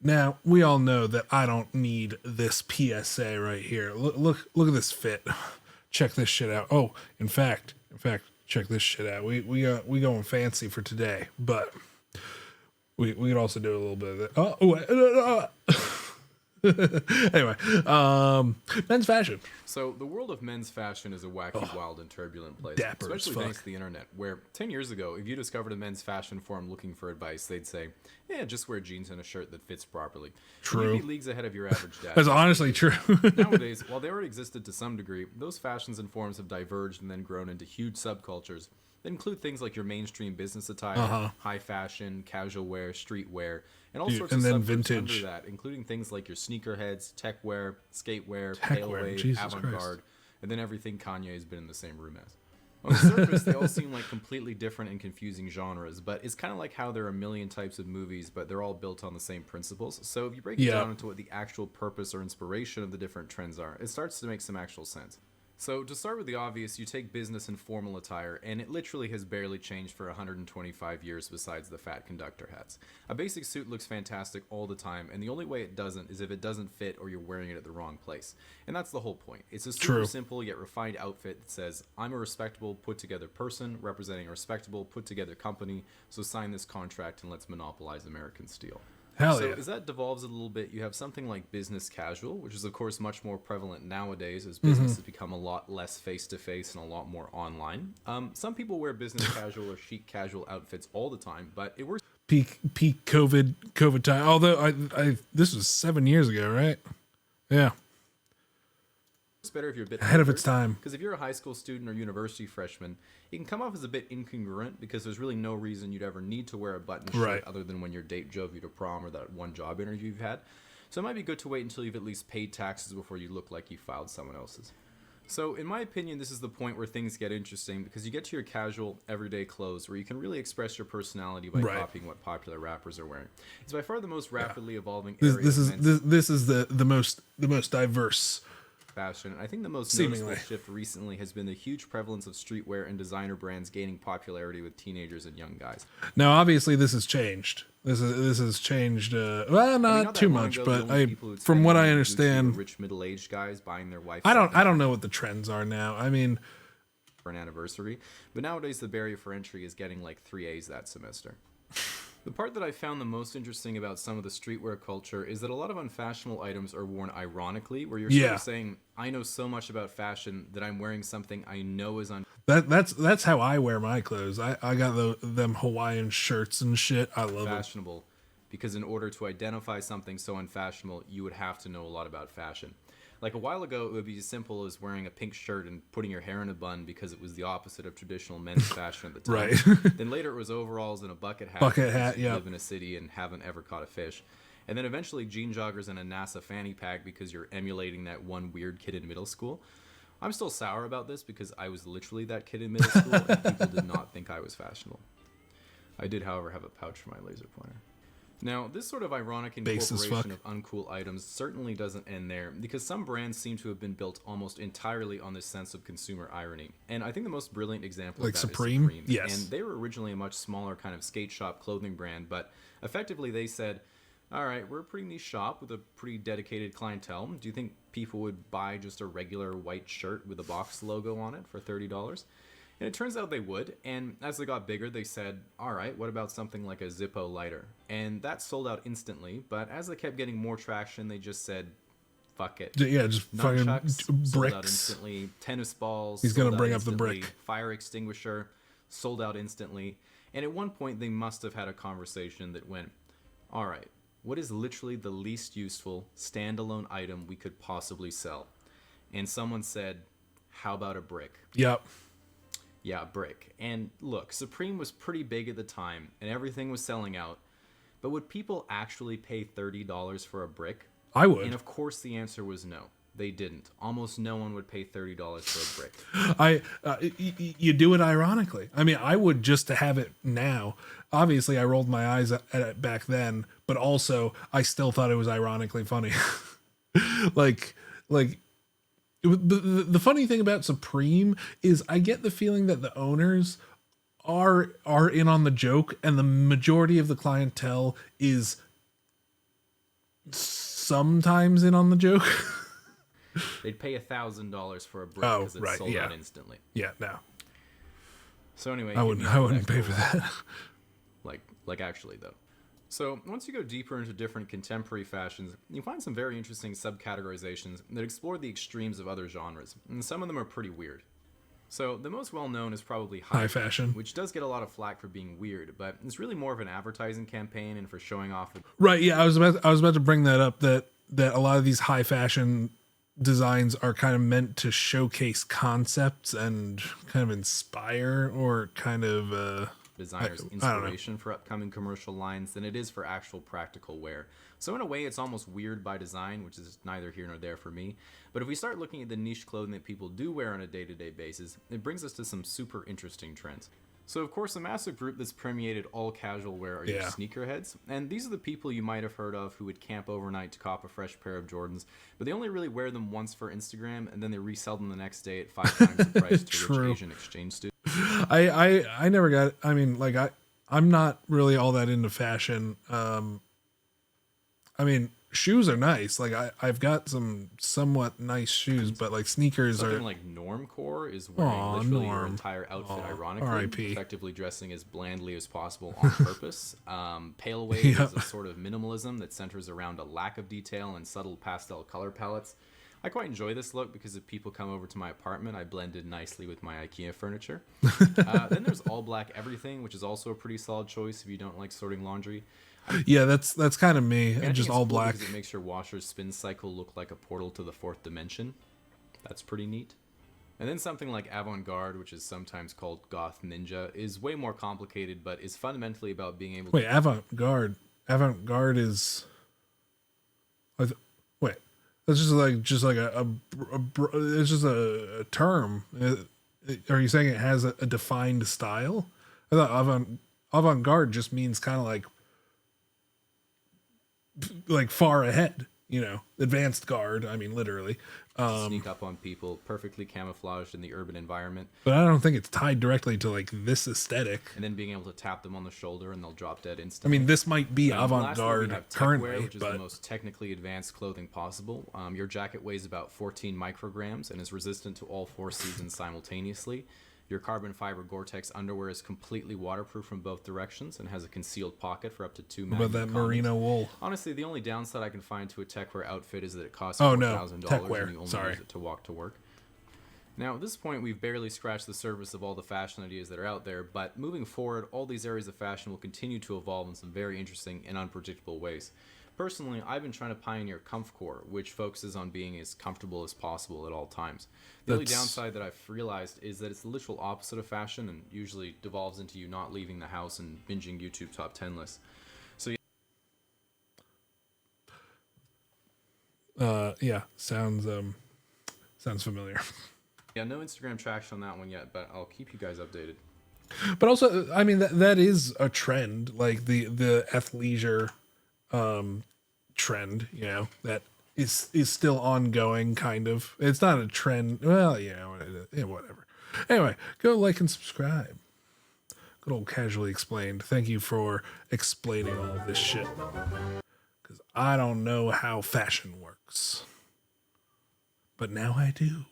Now, we all know that I don't need this PSA right here. Look at this fit. Check this shit out. Oh, in fact, check this shit out. We going fancy for today, but we could also do a little bit of that. Anyway, men's fashion. So the world of men's fashion is a wacky, wild, and turbulent place, especially thanks to the internet, where 10 years ago, if you discovered a men's fashion forum looking for advice, they'd say, yeah, just wear jeans and a shirt that fits properly. True. You'd be leagues ahead of your average dad. That's honestly true. Nowadays, while they already existed to some degree, those fashions and forums have diverged and then grown into huge subcultures that include things like your mainstream business attire, high fashion, casual wear, street wear, and all sorts of subgroups vintage under that, including things like your sneakerheads, tech wear, skate wear, pale wave, avant-garde, and then everything Kanye has been in the same room as. On the surface, they all seem like completely different and confusing genres, but it's kind of like how there are a million types of movies, but they're all built on the same principles. So if you break it down into what the actual purpose or inspiration of the different trends are, it starts to make some actual sense. So to start with the obvious, you take business and formal attire, and it literally has barely changed for 125 years besides the fat conductor hats. A basic suit looks fantastic all the time, and the only way it doesn't is if it doesn't fit or you're wearing it at the wrong place. And that's the whole point. It's a super simple yet refined outfit that says, I'm a respectable, put-together person representing a respectable, put-together company, so sign this contract and let's monopolize American steel. So as that devolves a little bit, you have something like business casual, which is of course much more prevalent nowadays as business has become a lot less face-to-face and a lot more online. Some people wear business casual or chic casual outfits all the time, but it works. Peak COVID time. Although I this was 7 years ago, right? Yeah. It's better if you're a bit ahead of its time. Because if you're a high school student or university freshman, it can come off as a bit incongruent because there's really no reason you'd ever need to wear a button shirt other than when your date drove you to prom or that one job interview you've had. So it might be good to wait until you've at least paid taxes before you look like you filed someone else's. So in my opinion, this is the point where things get interesting because you get to your casual, everyday clothes where you can really express your personality by copying what popular rappers are wearing. It's by far the most rapidly evolving area. This is the most diverse fashion. I think the most noticeable shift recently has been the huge prevalence of streetwear and designer brands gaining popularity with teenagers and young guys. Now, obviously, this has changed. This has changed. Well, not too much, but from what I understand, rich middle-aged guys buying their wife. I don't know what the trends are now. I mean, for an anniversary, but nowadays the barrier for entry is getting like 3 A's that semester. The part that I found the most interesting about some of the streetwear culture is that a lot of unfashionable items are worn ironically, where you're sort of saying, I know so much about fashion that I'm wearing something I know is That's how I wear my clothes. I got them Hawaiian shirts and shit. I love fashionable, because in order to identify something so unfashionable, you would have to know a lot about fashion. Like a while ago, it would be as simple as wearing a pink shirt and putting your hair in a bun because it was the opposite of traditional men's fashion at the time. Then later it was overalls and a bucket hat. You live in a city and haven't ever caught a fish. And then eventually jean joggers and a NASA fanny pack because you're emulating that one weird kid in middle school. I'm still sour about this because I was literally that kid in middle school and people did not think I was fashionable. I did, however, have a pouch for my laser pointer. Now, this sort of ironic incorporation of uncool items certainly doesn't end there, because some brands seem to have been built almost entirely on this sense of consumer irony. And I think the most brilliant example of that is Supreme. Yes. And they were originally a much smaller kind of skate shop clothing brand, but effectively they said, all right, we're a pretty niche shop with a pretty dedicated clientele. Do you think people would buy just a regular white shirt with a box logo on it for $30? And it turns out they would, and as they got bigger, they said, all right, what about something like a Zippo lighter? And that sold out instantly, but as they kept getting more traction, they just said, fuck it. Yeah, just fucking bricks. Sold out instantly. Tennis balls. He's going to bring up the brick. Fire extinguisher. Sold out instantly. And at one point, they must have had a conversation that went, all right, what is literally the least useful standalone item we could possibly sell? And someone said, how about a brick? Yep. Yeah, brick. And look, Supreme was pretty big at the time, and everything was selling out. But would people actually pay $30 for a brick? I would. And of course the answer was no. They didn't. Almost no one would pay $30 for a brick. You do it ironically. I mean, I would just to have it now. Obviously, I rolled my eyes at it back then, but also I still thought it was ironically funny. like the funny thing about Supreme is I get the feeling that the owners are in on the joke, and the majority of the clientele is sometimes in on the joke. They'd pay $1,000 for a brick because it's sold out instantly. Yeah, no. So anyway, I wouldn't pay for that. Like actually though. So once you go deeper into different contemporary fashions, you find some very interesting subcategorizations that explore the extremes of other genres, and some of them are pretty weird. So the most well-known is probably high fashion, which does get a lot of flack for being weird, but it's really more of an advertising campaign and for showing off. Right, yeah, I was about to bring that up, that a lot of these high fashion designs are kind of meant to showcase concepts and kind of inspire or kind of designers inspiration for upcoming commercial lines than it is for actual practical wear. So in a way, it's almost weird by design, which is neither here nor there for me. But if we start looking at the niche clothing that people do wear on a day-to-day basis, it brings us to some super interesting trends. So of course, a massive group that's permeated all casual wear are your sneakerheads, and these are the people you might have heard of who would camp overnight to cop a fresh pair of Jordans, but they only really wear them once for Instagram, and then they resell them the next day at 5 times the price to rich Asian exchange students. I never got. I mean, like I'm not really all that into fashion. I mean, shoes are nice. Like I've got some somewhat nice shoes, but like sneakers Something like Normcore is wearing literally your entire outfit, ironically, effectively dressing as blandly as possible on purpose. Pale Wave is a sort of minimalism that centers around a lack of detail and subtle pastel color palettes. I quite enjoy this look because if people come over to my apartment, I blend in nicely with my IKEA furniture. Then there's All Black Everything, which is also a pretty solid choice if you don't like sorting laundry. Yeah, that's kind of me. And just all cool black. Because it makes your washer's spin cycle look like a portal to the 4th dimension. That's pretty neat. And then something like Avant-Garde, which is sometimes called Goth Ninja, is way more complicated, but is fundamentally about being able to... Wait, Avant-Garde is... Wait, that's just like it's just a term. Are you saying it has a defined style? I thought avant-garde just means kind of like far ahead, you know, advanced guard. I mean, literally. Sneak up on people, perfectly camouflaged in the urban environment. But I don't think it's tied directly to like this aesthetic. And then being able to tap them on the shoulder and they'll drop dead instantly. I mean, this might be avant-garde currently, which is the most technically advanced clothing possible. Your jacket weighs about 14 micrograms and is resistant to all 4 seasons simultaneously. Your carbon fiber Gore-Tex underwear is completely waterproof from both directions and has a concealed pocket for up to 2 What about that merino wool? Honestly, the only downside I can find to a techwear outfit is that it costs $4,000 and you only use it to walk to work. Now, at this point, we've barely scratched the surface of all the fashion ideas that are out there, but moving forward, all these areas of fashion will continue to evolve in some very interesting and unpredictable ways. Personally, I've been trying to pioneer comfcore, which focuses on being as comfortable as possible at all times. The only downside that I've realized is that it's the literal opposite of fashion and usually devolves into you not leaving the house and binging YouTube top 10 lists. So yeah, sounds familiar. Yeah, no Instagram traction on that one yet, but I'll keep you guys updated. But also, I mean, that is a trend, like the athleisure trend, you know, that is still ongoing, kind of. It's not a trend. Well, you know, whatever. Anyway, go like and subscribe. Good old Casually Explained. Thank you for explaining all of this shit. Because I don't know how fashion works. But now I do.